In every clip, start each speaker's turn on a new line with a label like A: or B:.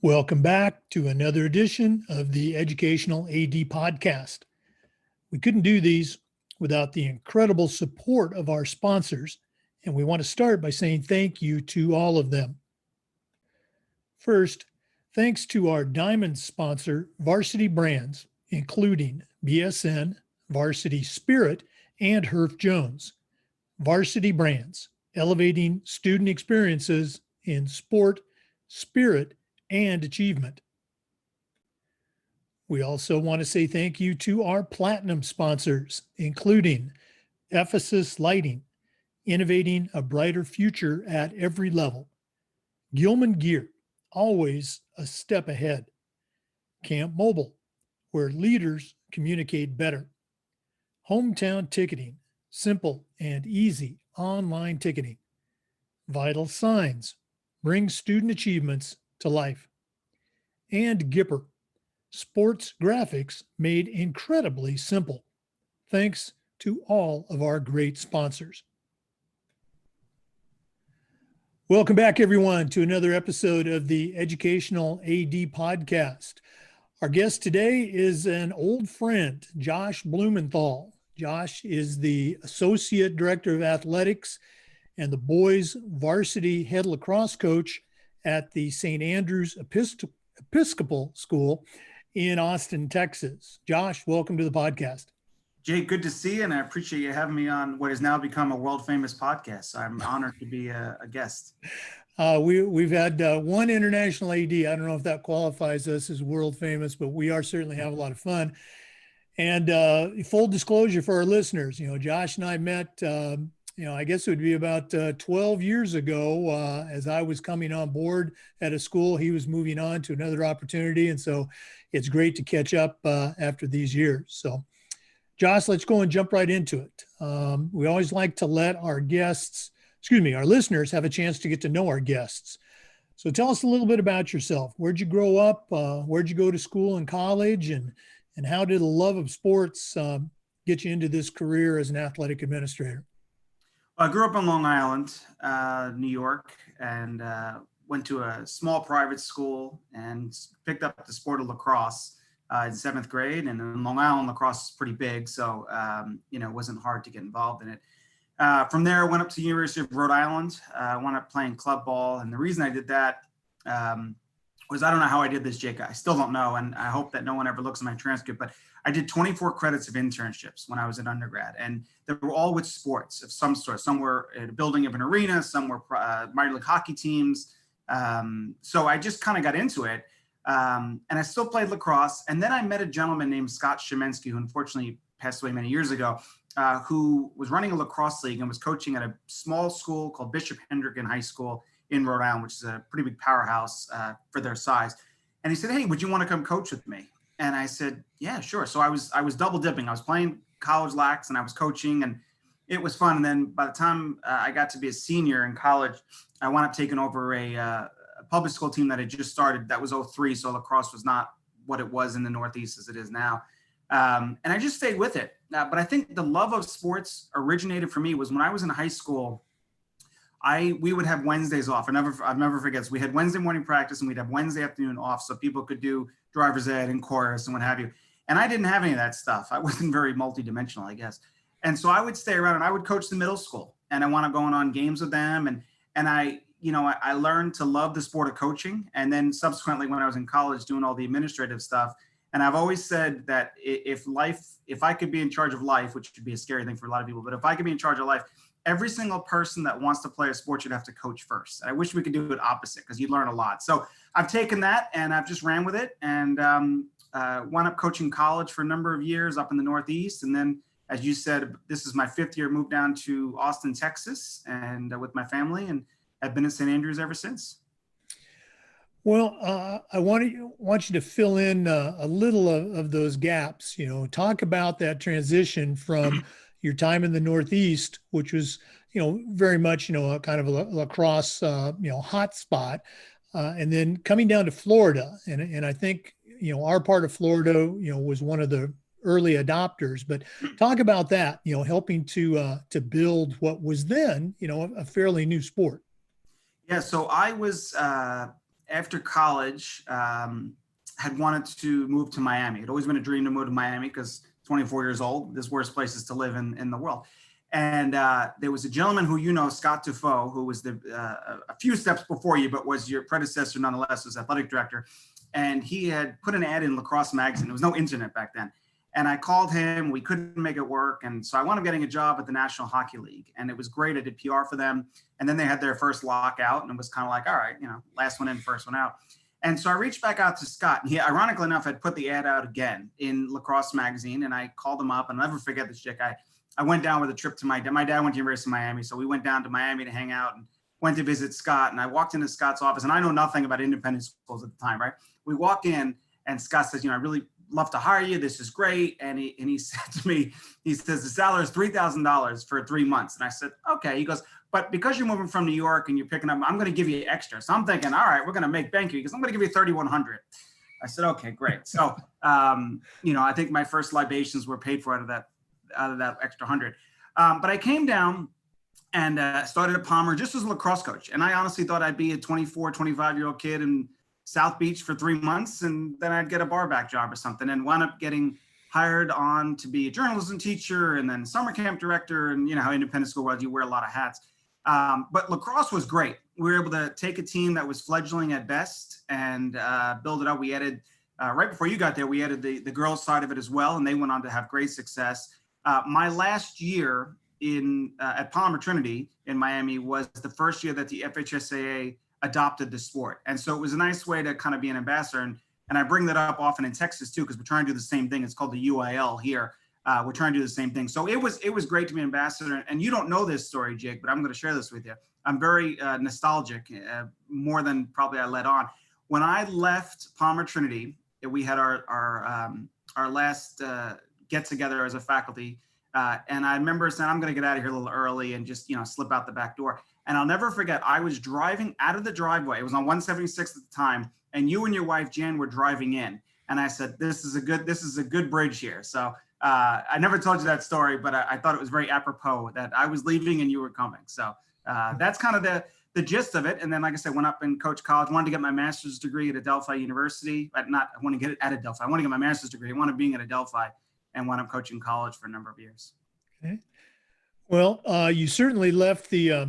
A: Welcome back to another edition of the Educational AD Podcast. We couldn't do these without the incredible support of our sponsors, and we want to start by saying thank you to all of them. First, thanks to our diamond sponsor, Varsity Brands, including BSN, Varsity Spirit, and Herff Jones. Varsity Brands, elevating student experiences in sport, spirit, and achievement. We also want to say thank you to our platinum sponsors, including Ephesus Lighting, innovating a brighter future at every level. Gilman Gear, always a step ahead. Camp Mobile, where leaders communicate better. Hometown Ticketing, simple and easy online ticketing. Vital Signs, bring student achievements to life. And Gipper, sports graphics made incredibly simple. Thanks to all of our great sponsors. Welcome back, everyone, to another episode of the Educational AD Podcast. Our guest today is an old friend, Josh Blumenthal. Josh is the Associate Director of Athletics and the boys varsity head lacrosse coach at the St. Andrew's Episcopal School in Austin, Texas. Josh, welcome to the podcast.
B: Jay, good to see you, and I appreciate you having me on what has now become a world-famous podcast. I'm honored to be a guest.
A: We've had one international AD. I don't know if that qualifies us as world-famous, but we are certainly have a lot of fun. And full disclosure for our listeners, Josh and I met I guess it would be about 12 years ago as I was coming on board at a school. He was moving on to another opportunity. And so it's great to catch up after these years. So, Josh, let's go and jump right into it. We always like to let our listeners have a chance to get to know our guests. So tell us a little bit about yourself. Where'd you grow up? Where'd you go to school and college? And how did the love of sports get you into this career as an athletic administrator?
B: I grew up in Long Island, New York, and went to a small private school and picked up the sport of lacrosse in seventh grade. And in Long Island, lacrosse is pretty big, so it wasn't hard to get involved in it. From there, I went up to the University of Rhode Island. I wound up playing club ball, and the reason I did that was I don't know how I did this, Jake. I still don't know, and I hope that no one ever looks at my transcript, but I did 24 credits of internships when I was an undergrad, and they were all with sports of some sort. Some were in a building of an arena, some were minor league hockey teams. So I just kind of got into it, and I still played lacrosse. And then I met a gentleman named Scott Shemensky, who unfortunately passed away many years ago, who was running a lacrosse league and was coaching at a small school called Bishop Hendricken High School in Rhode Island, which is a pretty big powerhouse for their size. And he said, "Hey, would you want to come coach with me?" And I said, "Yeah, sure." So I was double dipping. I was playing college lax and I was coaching, and it was fun. And then by the time I got to be a senior in college, I wound up taking over a public school team that had just started. That was 03, so lacrosse was not what it was in the Northeast as it is now. And I just stayed with it. But I think the love of sports originated for me was when I was in high school. We would have Wednesdays off. I'll never forget this. We had Wednesday morning practice and we'd have Wednesday afternoon off so people could do driver's ed and chorus and what have you. And I didn't have any of that stuff. I wasn't very multidimensional, I guess. And so I would stay around and I would coach the middle school, and I wound up going on games with them. And I learned to love the sport of coaching. And then subsequently when I was in college doing all the administrative stuff. And I've always said that if I could be in charge of life, which would be a scary thing for a lot of people, but if I could be in charge of life, every single person that wants to play a sport should have to coach first. And I wish we could do it opposite because you learn a lot. So I've taken that and I've just ran with it, and wound up coaching college for a number of years up in the Northeast. And then, as you said, this is my fifth year, moved down to Austin, Texas, and with my family, and I've been at St. Andrews ever since.
A: Well, I want you to fill in a little of those gaps. Talk about that transition from your time in the Northeast, which was, very much, a kind of a lacrosse, hot spot, and then coming down to Florida. And I think, our part of Florida, was one of the early adopters. But talk about that, helping to build what was then, a fairly new sport.
B: Yeah. So I was after college, had wanted to move to Miami. It'd always been a dream to move to Miami because 24 years old, there's worse places to live in the world. And there was a gentleman who you know, Scott Tufo, who was a few steps before you, but was your predecessor nonetheless, was athletic director. And he had put an ad in Lacrosse magazine. There was no internet back then. And I called him, we couldn't make it work. And so I wound up getting a job at the National Hockey League, and it was great. I did PR for them. And then they had their first lockout, and it was kind of like, all right, last one in, first one out. And so I reached back out to Scott, and he, ironically enough, had put the ad out again in Lacrosse magazine. And I called him up, and I'll never forget this chick. I went down with a trip to my dad. My dad went to University of Miami. So we went down to Miami to hang out and went to visit Scott. And I walked into Scott's office, and I know nothing about independent schools at the time, right? We walk in, and Scott says, I really love to hire you. This is great. And he said to me, he says, the salary is $3,000 for 3 months. And I said, okay. He goes, but because you're moving from New York and you're picking up, I'm going to give you extra. So I'm thinking, all right, we're going to make bank here because I'm going to give you $3,100. I said, okay, great. So, I think my first libations were paid for out of that extra 100. But I came down and started at Palmer just as a lacrosse coach. And I honestly thought I'd be a 24, 25-year-old kid in South Beach for 3 months, and then I'd get a bar back job or something, and wound up getting hired on to be a journalism teacher and then summer camp director. And you know how independent school was, you wear a lot of hats. But lacrosse was great. We were able to take a team that was fledgling at best and build it up. We added, right before you got there, we added the girls side of it as well, and they went on to have great success. My last year at Palmer Trinity in Miami was the first year that the FHSAA adopted the sport. And so it was a nice way to kind of be an ambassador. And I bring that up often in Texas too, because we're trying to do the same thing. It's called the UIL here. We're trying to do the same thing. So it was great to be an ambassador. And you don't know this story, Jake, but I'm going to share this with you. I'm very nostalgic, more than probably I let on. When I left Palmer Trinity, we had our last get together as a faculty. And I remember saying, I'm going to get out of here a little early and just, slip out the back door. And I'll never forget, I was driving out of the driveway. It was on 176 at the time. And you and your wife, Jan, were driving in. And I said, this is a good bridge here. So I never told you that story, but I thought it was very apropos that I was leaving and you were coming. So that's kind of the gist of it. And then, like I said, went up and coached college, wanted to get my master's degree at Adelphi University, but I want to get it at Adelphi. I want to get my master's degree. I want to be at Adelphi, and wound up coaching college for a number of years.
A: Okay. Well, you certainly left the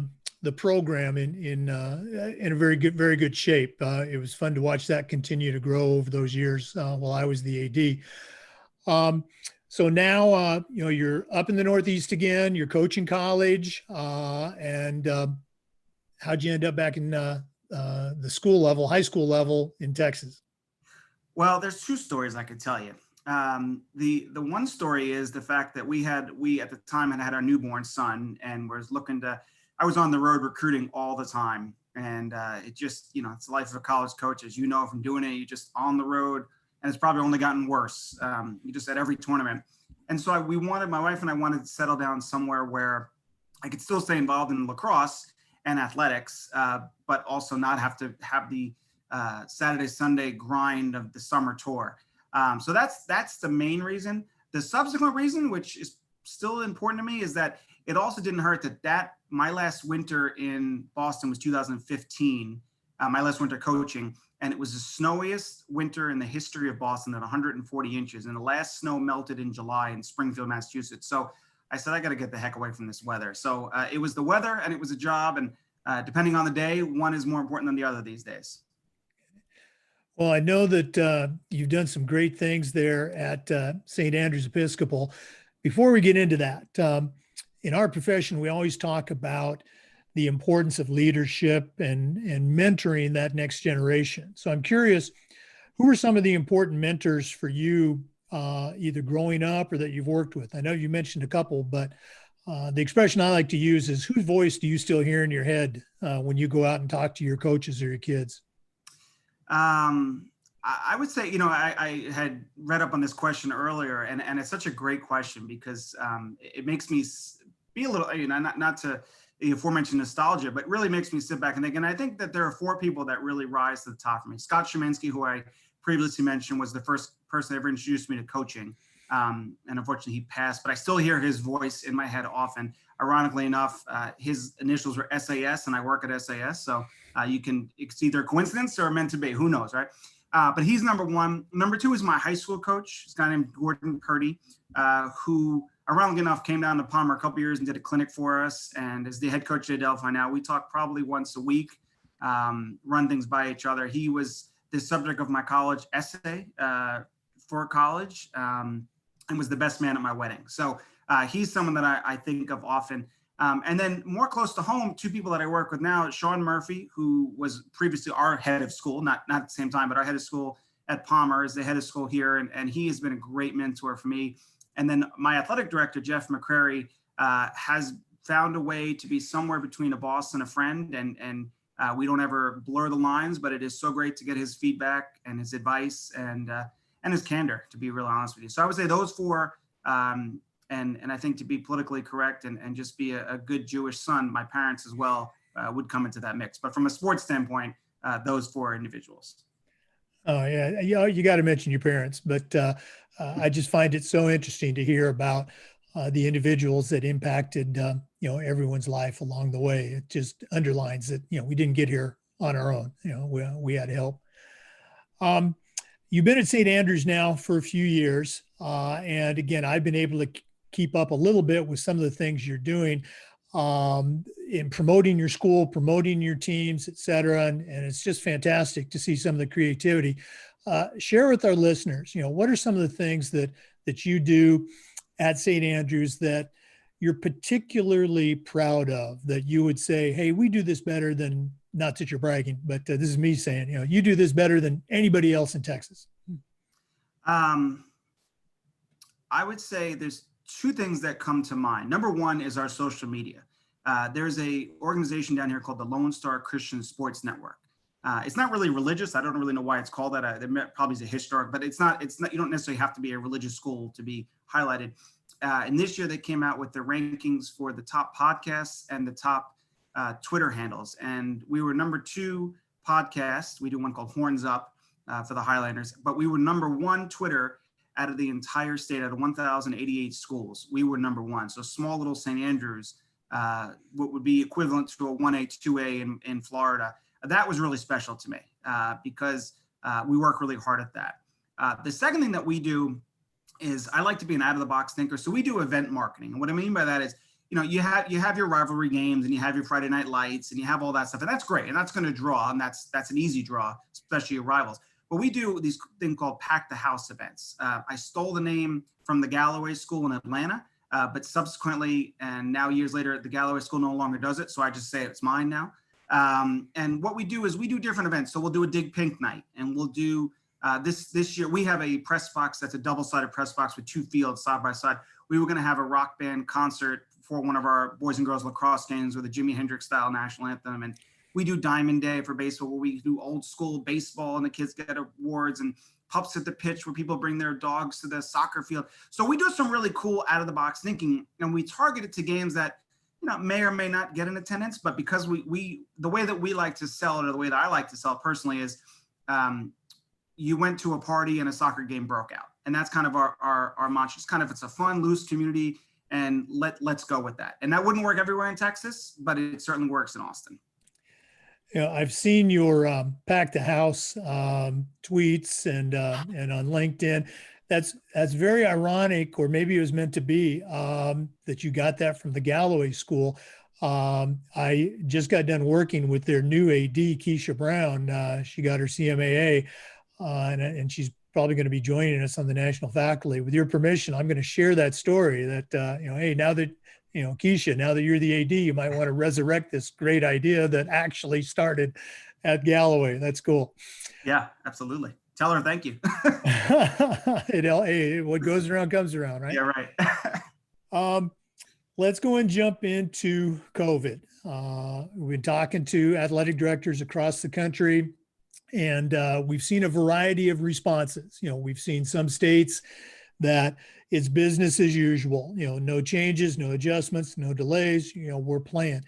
A: program in a very good shape. It was fun to watch that continue to grow over those years while I was the AD. So now, you're up in the Northeast again, you're coaching college, and how'd you end up back in the high school level in Texas?
B: Well, there's two stories I could tell you. The one story is the fact that we at the time had our newborn son and I was on the road recruiting all the time. And it just, it's the life of a college coach, as you know, from doing it, you're just on the road, and it's probably only gotten worse. You just at every tournament. And so my wife and I wanted to settle down somewhere where I could still stay involved in lacrosse and athletics, but also not have to have the Saturday, Sunday grind of the summer tour. So that's the main reason. The subsequent reason, which is still important to me, is that it also didn't hurt that my last winter in Boston was 2015, my last winter coaching, and it was the snowiest winter in the history of Boston at 140 inches. And the last snow melted in July in Springfield, Massachusetts. So I said, I got to get the heck away from this weather. So it was the weather and it was a job. And depending on the day, one is more important than the other these days.
A: Well, I know that you've done some great things there at St. Andrew's Episcopal. Before we get into that, in our profession, we always talk about the importance of leadership and mentoring that next generation. So I'm curious, who are some of the important mentors for you, either growing up or that you've worked with? I know you mentioned a couple, but the expression I like to use is, whose voice do you still hear in your head when you go out and talk to your coaches or your kids?
B: I would say, I had read up on this question earlier, and it's such a great question because it makes me be a little, not to the aforementioned nostalgia, but really makes me sit back and think. And I think that there are four people that really rise to the top for me. Scott Sheminsky, who I previously mentioned, was the first person that ever introduced me to coaching. And unfortunately, he passed, but I still hear his voice in my head often. Ironically enough, his initials were SAS, and I work at SAS. So it's either coincidence or meant to be. Who knows, right? But he's number one. Number two is my high school coach, this guy named Gordon Purdy, who, ironically enough, came down to Palmer a couple years and did a clinic for us. And is the head coach at Adelphi now. We talk probably once a week, run things by each other. He was the subject of my college essay for college, and was the best man at my wedding. So he's someone that I think of often. And then more close to home, two people that I work with now, Sean Murphy, who was previously our head of school, not at the same time, but our head of school at Palmer, is the head of school here. And he has been a great mentor for me. And then my athletic director, Jeff McCrary, has found a way to be somewhere between a boss and a friend. And we don't ever blur the lines, but it is so great to get his feedback and his advice and his candor, to be real honest with you. So I would say those four, and I think to be politically correct and just be a good Jewish son, my parents as well would come into that mix. But from a sports standpoint, those four individuals.
A: Oh yeah, you got to mention your parents, but I just find it so interesting to hear about the individuals that impacted everyone's life along the way. It just underlines that we didn't get here on our own. We had help. You've been at St. Andrews now for a few years, and again, I've been able to keep up a little bit with some of the things you're doing in promoting your school, promoting your teams, et cetera. And it's just fantastic to see some of the creativity. Share with our listeners, what are some of the things that you do at St. Andrews that you're particularly proud of, that you would say, hey, we do this better than, not that you're bragging, but this is me saying, you do this better than anybody else in Texas?
B: I would say there's two things that come to mind. Number one is our social media. There's a organization down here called the Lone Star Christian Sports Network. It's not really religious. I don't really know why it's called that. There probably is a historic, but it's not. You don't necessarily have to be a religious school to be highlighted. And this year they came out with the rankings for the top podcasts and the top Twitter handles. And we were number 2 podcast. We do one called Horns Up for the Highlanders, but we were number 1 Twitter out of the entire state, out of 1,088 schools. We were number 1. So small little St. Andrews, what would be equivalent to a 1A, 2A in Florida. That was really special to me because we work really hard at that. The second thing that we do is I like to be an out-of-the-box thinker. So we do event marketing. And what I mean by that is, you have your rivalry games and you have your Friday night lights and you have all that stuff. And that's great. And that's going to draw. And that's an easy draw, especially your rivals. But we do these thing called Pack the House events. I stole the name from the Galloway School in Atlanta, but subsequently, and now years later, the Galloway School no longer does it. So I just say it's mine now. And what we do is we do different events. So we'll do a Dig Pink night, and we'll do this year. We have a press box that's a double-sided press box with 2 fields side by side. We were going to have a rock band concert for one of our boys and girls lacrosse games with a Jimi Hendrix style national anthem. And we do Diamond Day for baseball, where we do old school baseball and the kids get awards, and Pups at the Pitch, where people bring their dogs to the soccer field. So we do some really cool out of the box thinking, and we target it to games that may or may not get in attendance. But because we the way that we like to sell it, or the way that I like to sell it personally, is you went to a party and a soccer game broke out, and that's kind of our mantra. It's a fun, loose community, and let's go with that. And that wouldn't work everywhere in Texas, but it certainly works in Austin.
A: I've seen your Pack the House tweets and on LinkedIn. That's very ironic, or maybe it was meant to be, that you got that from the Galloway School. I just got done working with their new AD, Keisha Brown. She got her CMAA, and she's probably going to be joining us on the national faculty. With your permission, I'm going to share that story that, hey, now that, Keisha, now that you're the AD, you might want to resurrect this great idea that actually started at Galloway. That's cool.
B: Yeah, absolutely. Tell her thank you.
A: What goes around comes around, right?
B: Yeah, right.
A: Let's go and jump into COVID. We've been talking to athletic directors across the country, and we've seen a variety of responses. We've seen some states that it's business as usual, no changes, no adjustments, no delays, we're playing.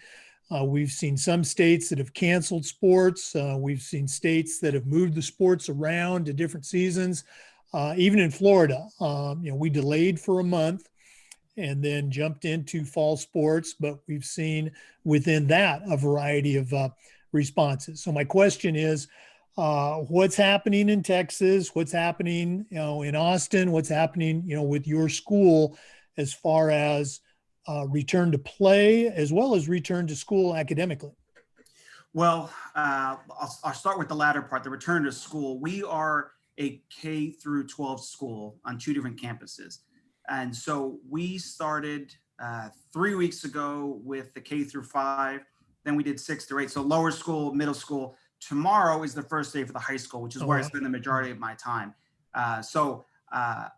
A: We've seen some states that have canceled sports. We've seen states that have moved the sports around to different seasons. even in Florida, we delayed for a month and then jumped into fall sports, but we've seen within that a variety of responses. So my question is, what's happening in Texas? What's happening, in Austin? What's happening, with your school as far as return to play as well as return to school academically?
B: Well, I'll start with the latter part, the return to school. We are a K through 12 school on 2 different campuses. And so we started 3 weeks ago with the K through 5. Then we did 6 through 8. So lower school, middle school. Tomorrow is the first day for the high school, which is where I spend the majority of my time. So I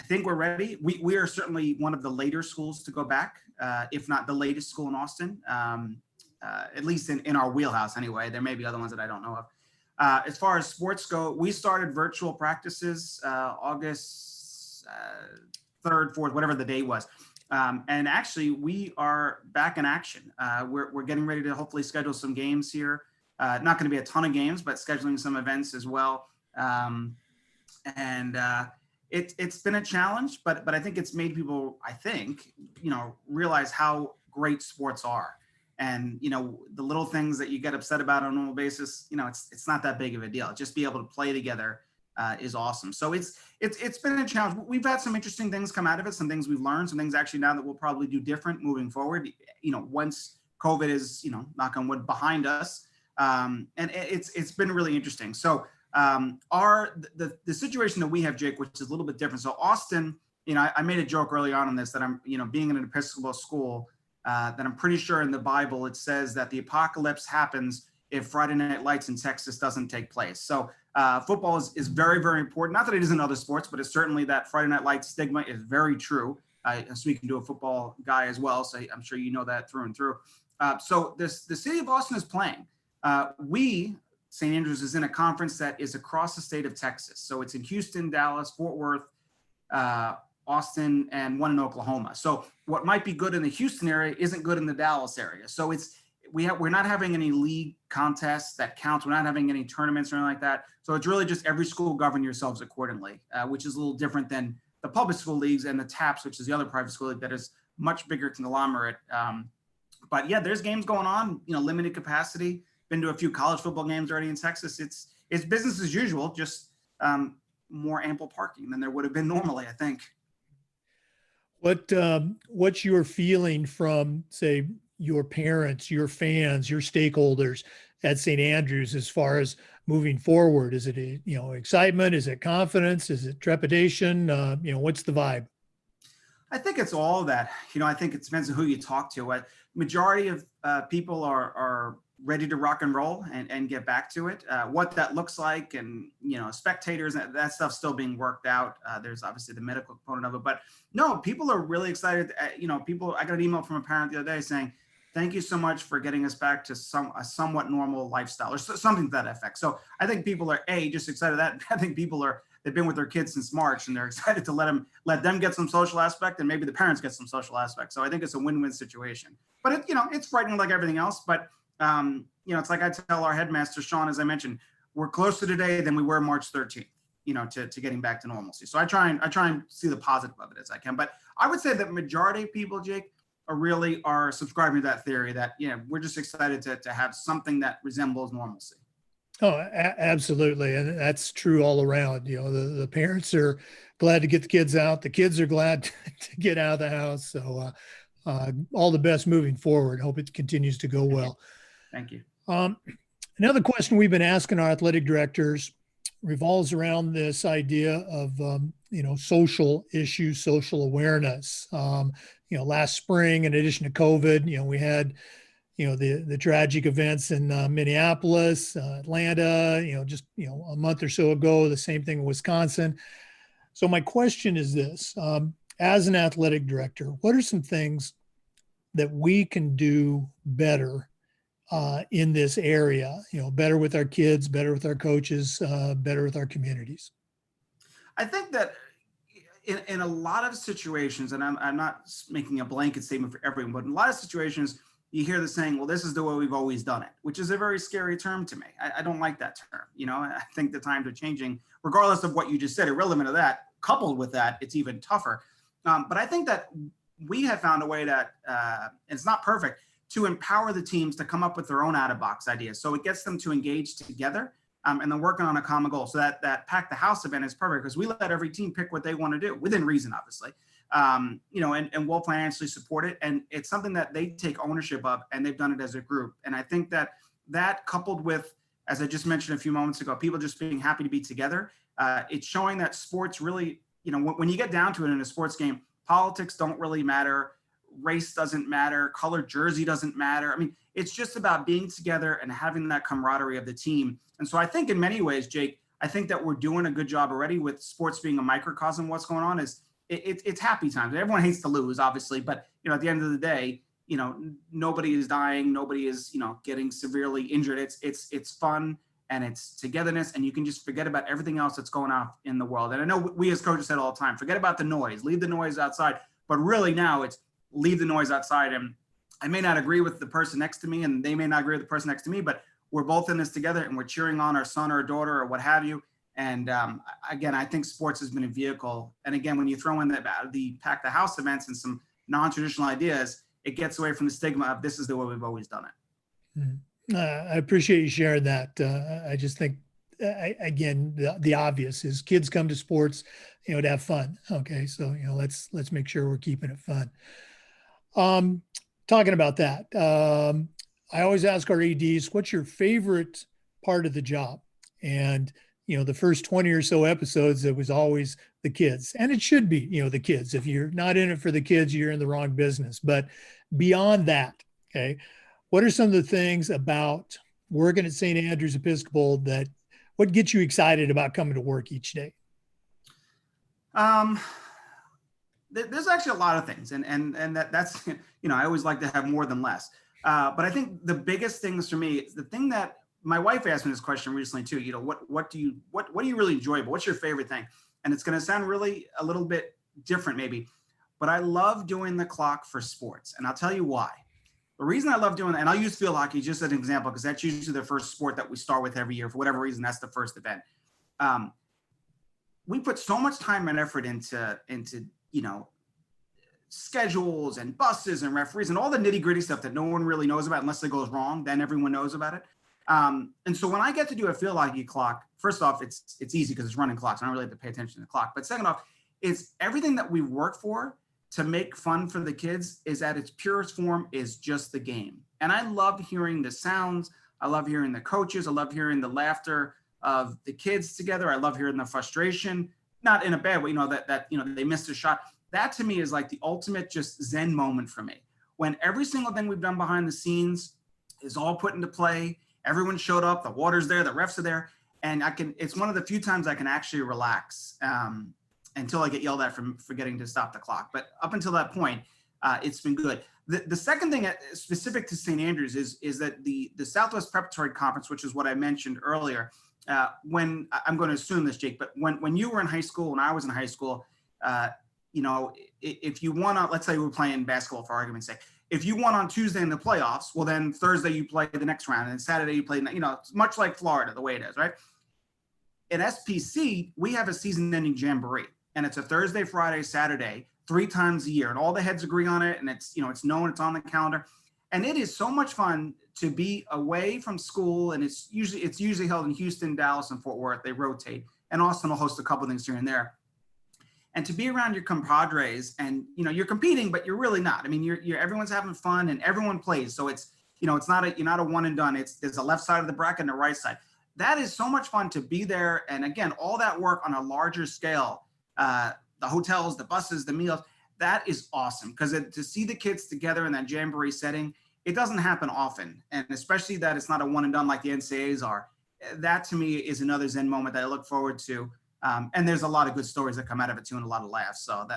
B: think we're ready. We are certainly one of the later schools to go back, if not the latest school in Austin, at least in our wheelhouse anyway. There may be other ones that I don't know of. As far as sports go, we started virtual practices August 3rd, 4th, whatever the day was. And actually, we are back in action. We're getting ready to hopefully schedule some games here. Not going to be a ton of games, but scheduling some events as well. It's been a challenge, but I think it's made people, realize how great sports are. And, the little things that you get upset about on a normal basis, it's not that big of a deal. Just be able to play together is awesome. So it's been a challenge. We've had some interesting things come out of it, some things we've learned, some things actually now that we'll probably do different moving forward, once COVID is, knock on wood, behind us. And it's been really interesting. So the situation that we have, Jake, which is a little bit different. So Austin, I made a joke early on this that I'm, being in an Episcopal school, that I'm pretty sure in the Bible, it says that the apocalypse happens if Friday Night Lights in Texas doesn't take place. So football is very, very important. Not that it isn't other sports, but it's certainly that Friday Night Lights stigma is very true. I'm speaking to a football guy as well, so I'm sure you know that through and through. So the city of Austin is playing. St. Andrews is in a conference that is across the state of Texas. So it's in Houston, Dallas, Fort Worth, Austin, and one in Oklahoma. So what might be good in the Houston area isn't good in the Dallas area. So we're not having any league contests that counts. We're not having any tournaments or anything like that. So it's really just every school govern yourselves accordingly, which is a little different than the public school leagues and the TAPS, which is the other private school league that is much bigger conglomerate. But yeah, there's games going on, limited capacity. Been to a few college football games already in Texas. It's business as usual, just more ample parking than there would have been normally, I think.
A: What's your feeling from, say, your parents, your fans, your stakeholders at St. Andrews as far as moving forward? Is it excitement? Is it confidence? Is it trepidation? What's the vibe?
B: I think it's all of that. I think it depends on who you talk to. Majority of people are ready to rock and roll and get back to it. What that looks like and, spectators, that stuff's still being worked out. There's obviously the medical component of it, but no, people are really excited. I got an email from a parent the other day saying, thank you so much for getting us back to a somewhat normal lifestyle or something to that effect. So I think people are just excited that. I think they've been with their kids since March and they're excited to let them get some social aspect and maybe the parents get some social aspect. So I think it's a win-win situation, but it's frightening like everything else. But it's like I tell our headmaster, Sean, as I mentioned, we're closer today than we were March 13th, to getting back to normalcy. So I try and see the positive of it as I can. But I would say that majority of people, Jake, are subscribing to that theory that, we're just excited to have something that resembles normalcy.
A: Oh, absolutely. And that's true all around. The parents are glad to get the kids out. The kids are glad to get out of the house. So all the best moving forward. Hope it continues to go well.
B: Thank you.
A: Another question we've been asking our athletic directors revolves around this idea of, social issues, social awareness. Last spring, in addition to COVID, we had, the tragic events in Minneapolis, Atlanta, just, a month or so ago, the same thing in Wisconsin. So my question is this, as an athletic director, what are some things that we can do better in this area, better with our kids, better with our coaches, better with our communities?
B: I think that in a lot of situations, and I'm not making a blanket statement for everyone, but in a lot of situations, you hear the saying, well, this is the way we've always done it, which is a very scary term to me. I don't like that term. I think the times are changing, regardless of what you just said, irrelevant of that. Coupled with that, it's even tougher. But I think that we have found a way that, it's not perfect, to empower the teams to come up with their own out-of-box ideas. So it gets them to engage together, and then working on a common goal. So that Pack the House event is perfect because we let every team pick what they want to do within reason, obviously. And we'll financially support it. And it's something that they take ownership of, and they've done it as a group. And I think that coupled with, as I just mentioned a few moments ago, people just being happy to be together, it's showing that sports really, when you get down to it in a sports game, politics don't really matter. Race doesn't matter. Color jersey doesn't matter. I mean, it's just about being together and having that camaraderie of the team. And so I think in many ways, Jake, I think that we're doing a good job already with sports being a microcosm of what's going on. It's happy times. Everyone hates to lose, obviously, but at the end of the day, nobody is dying, nobody is getting severely injured. It's fun and it's togetherness, and you can just forget about everything else that's going on in the world. And I know we as coaches said all the time, forget about the noise, leave the noise outside. But really now it's leave the noise outside. And I may not agree with the person next to me, and they may not agree with the person next to me, but we're both in this together, and we're cheering on our son or daughter or what have you. And again, I think sports has been a vehicle. And again, when you throw in the Pack the House events and some non-traditional ideas, it gets away from the stigma of this is the way we've always done it.
A: I appreciate you sharing that. I just think, again, the obvious is kids come to sports, to have fun. Okay, so let's make sure we're keeping it fun. Talking about that, I always ask our ADs, what's your favorite part of the job? And the first 20 or so episodes, it was always the kids. And it should be, the kids. If you're not in it for the kids, you're in the wrong business. But beyond that, okay, what are some of the things about working at St. Andrew's Episcopal what gets you excited about coming to work each day?
B: There's actually a lot of things. And that's, I always like to have more than less. But I think the biggest things for me, it's the thing that my wife asked me this question recently too. What do you really enjoy? But what's your favorite thing? And it's going to sound really a little bit different maybe, but I love doing the clock for sports. And I'll tell you why. The reason I love doing that, and I'll use field hockey just as an example, because that's usually the first sport that we start with every year. For whatever reason, that's the first event. We put so much time and effort into schedules and buses and referees and all the nitty gritty stuff that no one really knows about unless it goes wrong. Then everyone knows about it. And so when I get to do a field hockey clock, first off, it's easy because it's running clocks. I don't really have to pay attention to the clock. But second off, it's everything that we work for to make fun for the kids is at its purest form is just the game. And I love hearing the sounds. I love hearing the coaches. I love hearing the laughter of the kids together. I love hearing the frustration, not in a bad way, that they missed a shot. That to me is like the ultimate just Zen moment for me. When every single thing we've done behind the scenes is all put into play, everyone showed up, the water's there, the refs are there, and it's one of the few times I can actually relax until I get yelled at for forgetting to stop the clock. But up until that point, it's been good. The second thing specific to St. Andrews is that the Southwest Preparatory Conference, which is what I mentioned earlier, when I'm going to assume this, Jake, but when you were in high school and I was in high school, if you won on, let's say we're playing basketball for argument's sake, if you won on Tuesday in the playoffs, well, then Thursday you play the next round, and Saturday you play, it's much like Florida, the way it is, right? At SPC, we have a season-ending jamboree, and it's a Thursday, Friday, Saturday, 3 times a year, and all the heads agree on it, and it's known, it's on the calendar, and it is so much fun to be away from school, and it's usually held in Houston, Dallas, and Fort Worth. They rotate, and Austin will host a couple things here and there. And to be around your compadres, and you're competing, but you're really not. I mean, you're everyone's having fun and everyone plays. So it's it's not you're not a one and done. There's a left side of the bracket and the right side. That is so much fun to be there. And again, all that work on a larger scale, the hotels, the buses, the meals, that is awesome. Because to see the kids together in that jamboree setting, it doesn't happen often. And especially that it's not a one and done like the NCAAs are. That to me is another Zen moment that I look forward to. And there's a lot of good stories that come out of it too, and a lot of laughs. So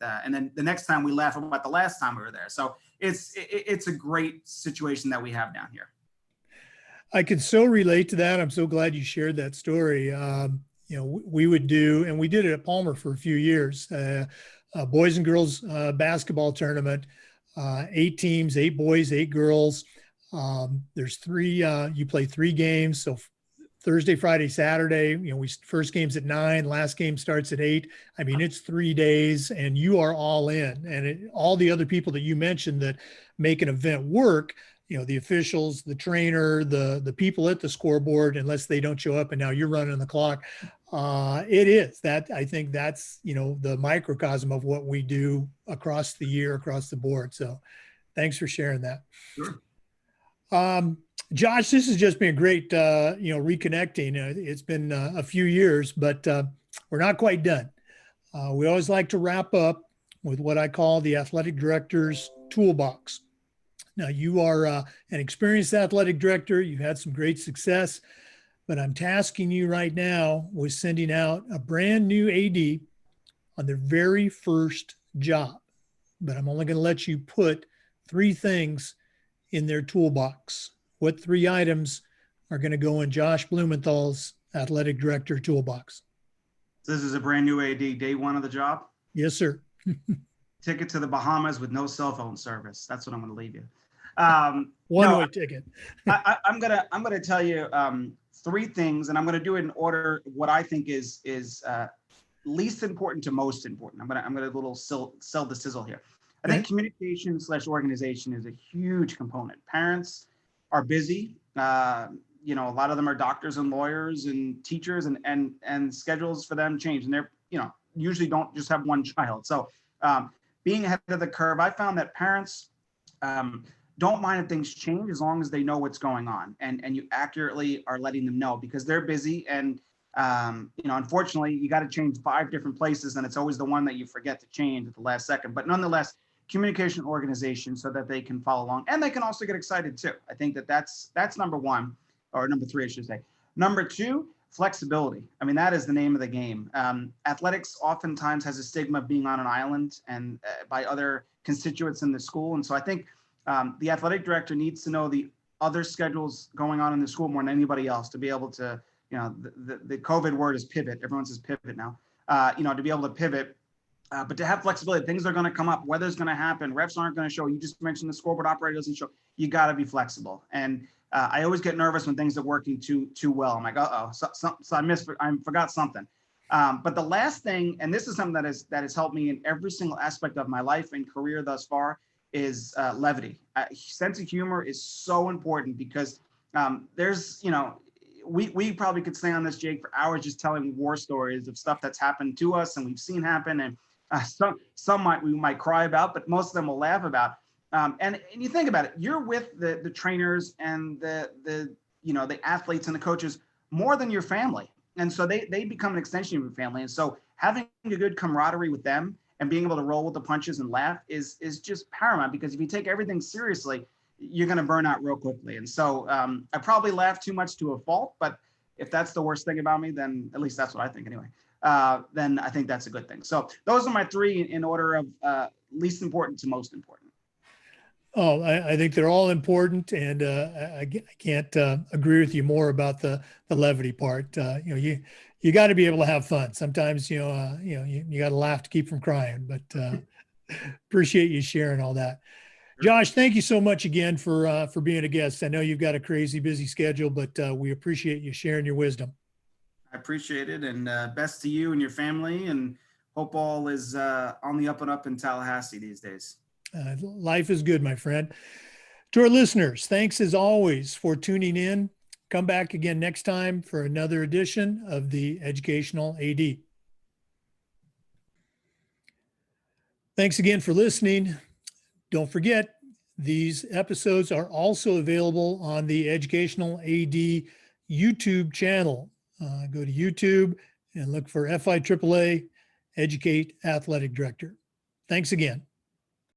B: and then the next time we laugh about the last time we were there. So it's a great situation that we have down here.
A: I could so relate to that. I'm so glad you shared that story. We would do, and we did it at Palmer for a few years, boys and girls basketball tournament. 8 teams, 8 boys, 8 girls. There's 3, you play 3 games. So Thursday, Friday, Saturday, first game's at 9, last game starts at 8. I mean, it's 3 days and you are all in. And all the other people that you mentioned that make an event work, the officials, the trainer, the people at the scoreboard, unless they don't show up and now you're running the clock. It is that, I think that's, the microcosm of what we do across the year, across the board. So thanks for sharing that.
B: Sure.
A: Josh, this has just been great, reconnecting. It's been a few years, but we're not quite done. We always like to wrap up with what I call the athletic director's toolbox. Now, you are an experienced athletic director. You've had some great success, but I'm tasking you right now with sending out a brand new AD on their very first job. But I'm only going to let you put 3 things in their toolbox. What 3 items are going to go in Josh Blumenthal's athletic director toolbox?
B: This is a brand new AD, day 1 of the job?
A: Yes, sir.
B: Ticket to the Bahamas with no cell phone service. That's what I'm going to leave you.
A: One-way ticket.
B: I'm gonna tell you 3 things, and I'm gonna do it in order what I think is least important to most important. I'm gonna little sell the sizzle here. I think communication / organization is a huge component. Parents are busy. A lot of them are doctors and lawyers and teachers, and schedules for them change, and they're usually don't just have one child. So being ahead of the curve, I found that parents don't mind if things change as long as they know what's going on, and you accurately are letting them know, because they're busy, and unfortunately you got to change 5 different places, and it's always the one that you forget to change at the last second. But nonetheless, communication, organization, so that they can follow along, and they can also get excited too. I think that's number 1, or number 3, I should say. Number 2, flexibility. I mean, that is the name of the game. Athletics oftentimes has a stigma of being on an island and by other constituents in the school, and so I think the athletic director needs to know the other schedules going on in the school more than anybody else, to be able to, the COVID word is pivot. Everyone says pivot now. To be able to pivot, but to have flexibility. Things are going to come up. Weather's going to happen. Refs aren't going to show. You just mentioned the scoreboard operator doesn't show. You got to be flexible. And I always get nervous when things are working too well. I'm like, so I forgot something. But the last thing, and this is something that has helped me in every single aspect of my life and career thus far, is levity. Sense of humor is so important, because there's, we probably could stay on this, Jake, for hours just telling war stories of stuff that's happened to us and we've seen happen, and some we might cry about, but most of them will laugh about. And you think about it, you're with the trainers and the athletes and the coaches more than your family, and so they become an extension of your family. And so having a good camaraderie with them and being able to roll with the punches and laugh is just paramount, because if you take everything seriously, you're going to burn out real quickly. And so I probably laugh too much to a fault, but if that's the worst thing about me, then at least that's what I think anyway. Then I think that's a good thing. So those are my 3 in order of least important to most important.
A: Oh, I think they're all important, and I can't agree with you more about the levity part. You got to be able to have fun. Sometimes you got to laugh to keep from crying. But appreciate you sharing all that. Josh, thank you so much again for being a guest. I know you've got a crazy busy schedule, but we appreciate you sharing your wisdom.
B: I appreciate it, and best to you and your family, and hope all is on the up and up in Tallahassee these days.
A: Life is good, my friend. To our listeners, thanks as always for tuning in. Come back again next time for another edition of the Educational AD. Thanks again for listening. Don't forget, these episodes are also available on the Educational AD YouTube channel. Go to YouTube and look for FIAAA Educate Athletic Director. Thanks again.